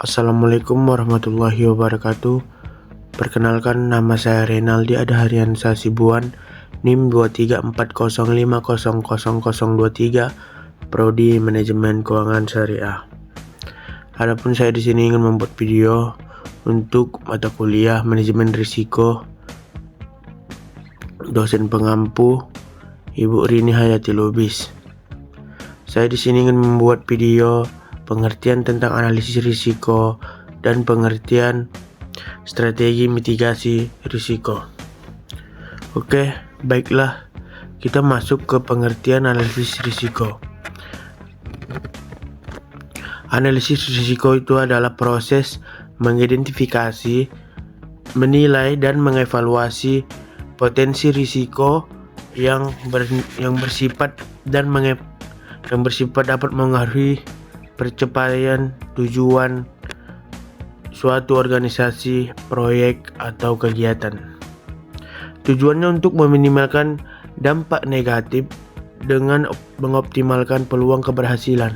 Assalamualaikum warahmatullahi wabarakatuh. Perkenalkan, nama saya Renaldi Adahariansa Sibuan, NIM 2340500023, Prodi Manajemen Keuangan Syariah. Adapun saya di sini ingin membuat video untuk mata kuliah Manajemen Risiko, dosen pengampu Ibu Rini Hayati Lubis. Saya di sini ingin membuat video pengertian tentang analisis risiko dan pengertian strategi mitigasi risiko. Oke, baiklah, kita masuk ke pengertian analisis risiko. Analisis risiko itu adalah proses mengidentifikasi, menilai, dan mengevaluasi potensi risiko yang bersifat dapat mengaruhi percepatan tujuan suatu organisasi, proyek, atau kegiatan. Tujuannya untuk meminimalkan dampak negatif dengan mengoptimalkan peluang keberhasilan.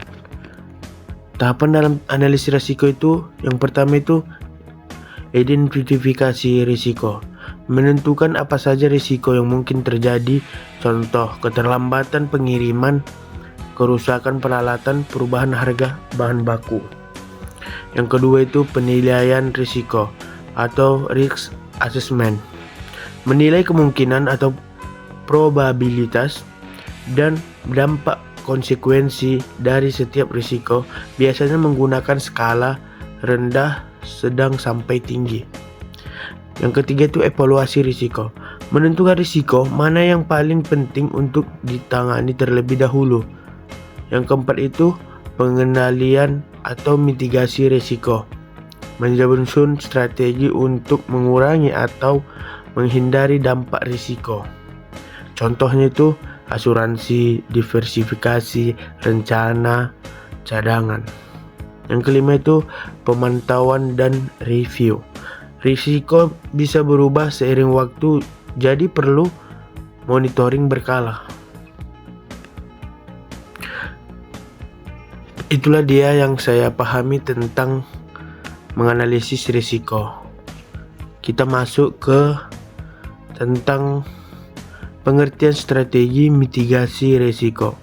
Tahapan dalam analisis risiko itu, yang pertama itu identifikasi risiko. Menentukan apa saja risiko yang mungkin terjadi, contoh keterlambatan pengiriman, kerusakan peralatan, perubahan harga bahan baku. Yang kedua itu penilaian risiko atau risk assessment. Menilai kemungkinan atau probabilitas dan dampak konsekuensi dari setiap risiko, biasanya menggunakan skala rendah, sedang, sampai tinggi. Yang ketiga itu evaluasi risiko. Menentukan risiko mana yang paling penting untuk ditangani terlebih dahulu. Yang keempat itu pengendalian atau mitigasi risiko, menyusun strategi untuk mengurangi atau menghindari dampak risiko. Contohnya itu asuransi, diversifikasi, rencana, cadangan. Yang kelima itu pemantauan dan review. Risiko bisa berubah seiring waktu, jadi perlu monitoring berkala. Itulah dia yang saya pahami tentang menganalisis risiko. Kita masuk ke tentang pengertian strategi mitigasi risiko.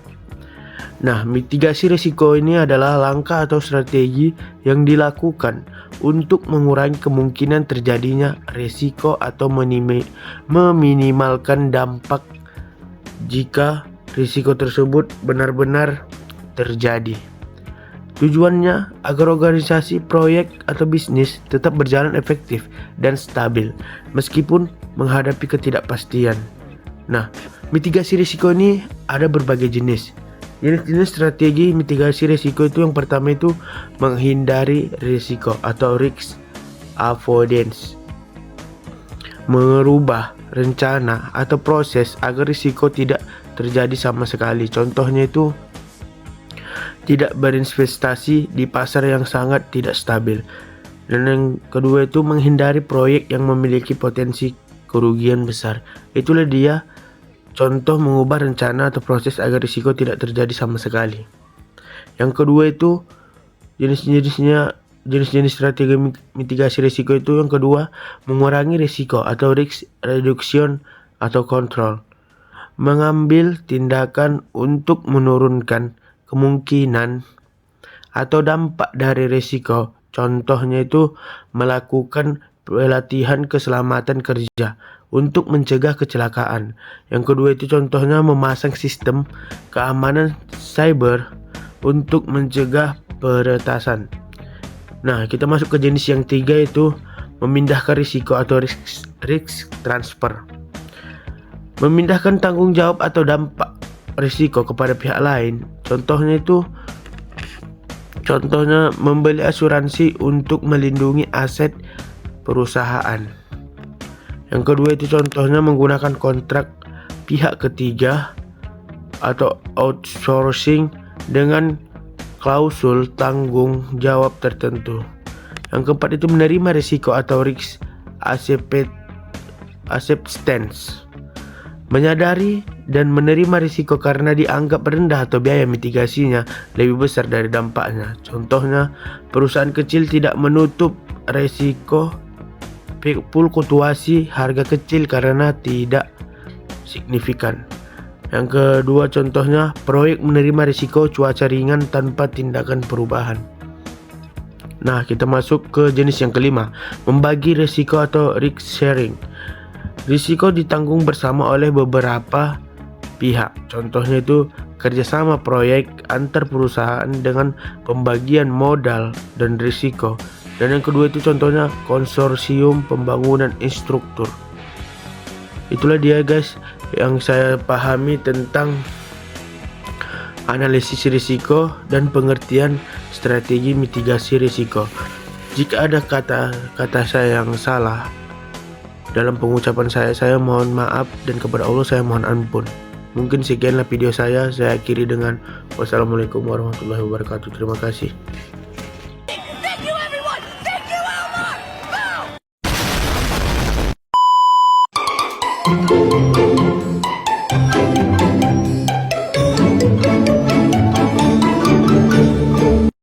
Nah, mitigasi risiko ini adalah langkah atau strategi yang dilakukan untuk mengurangi kemungkinan terjadinya risiko atau meminimalkan dampak jika risiko tersebut benar-benar terjadi. Tujuannya agar organisasi, proyek, atau bisnis tetap berjalan efektif dan stabil meskipun menghadapi ketidakpastian. Nah, mitigasi risiko ini ada berbagai jenis. Jenis-jenis strategi mitigasi risiko itu, yang pertama itu menghindari risiko atau risk avoidance. Merubah rencana atau proses agar risiko tidak terjadi sama sekali. Contohnya itu tidak berinvestasi di pasar yang sangat tidak stabil. Dan yang kedua itu menghindari proyek yang memiliki potensi kerugian besar. Itulah dia contoh mengubah rencana atau proses agar risiko tidak terjadi sama sekali. Yang kedua itu jenis-jenis strategi mitigasi risiko itu, yang kedua mengurangi risiko atau risk reduction atau control. Mengambil tindakan untuk menurunkan kemungkinan atau dampak dari risiko. Contohnya itu melakukan pelatihan keselamatan kerja untuk mencegah kecelakaan. Yang kedua itu contohnya memasang sistem keamanan cyber untuk mencegah peretasan. Nah, kita masuk ke jenis yang tiga, itu memindahkan risiko atau risk transfer. Memindahkan tanggung jawab atau dampak risiko kepada pihak lain. Contohnya membeli asuransi untuk melindungi aset perusahaan. Yang kedua itu contohnya menggunakan kontrak pihak ketiga atau outsourcing dengan klausul tanggung jawab tertentu. Yang keempat itu menerima risiko atau risk acceptance. Menyadari dan menerima risiko karena dianggap rendah atau biaya mitigasinya lebih besar dari dampaknya. Contohnya, perusahaan kecil tidak menutup risiko fluktuasi harga kecil karena tidak signifikan. Yang kedua contohnya, proyek menerima risiko cuaca ringan tanpa tindakan perubahan. Nah, kita masuk ke jenis yang kelima, membagi risiko atau risk sharing. Risiko ditanggung bersama oleh beberapa pihak. Contohnya itu kerjasama proyek antar perusahaan dengan pembagian modal dan risiko. Dan yang kedua itu contohnya konsorsium pembangunan infrastruktur. Itulah dia guys yang saya pahami tentang analisis risiko dan pengertian strategi mitigasi risiko. Jika ada kata-kata saya yang salah dalam pengucapan saya mohon maaf, dan kepada Allah saya mohon ampun. Mungkin sekianlah video saya akhiri dengan wassalamualaikum warahmatullahi wabarakatuh. Terima kasih. Thank you everyone! Thank you Elmer! Boom!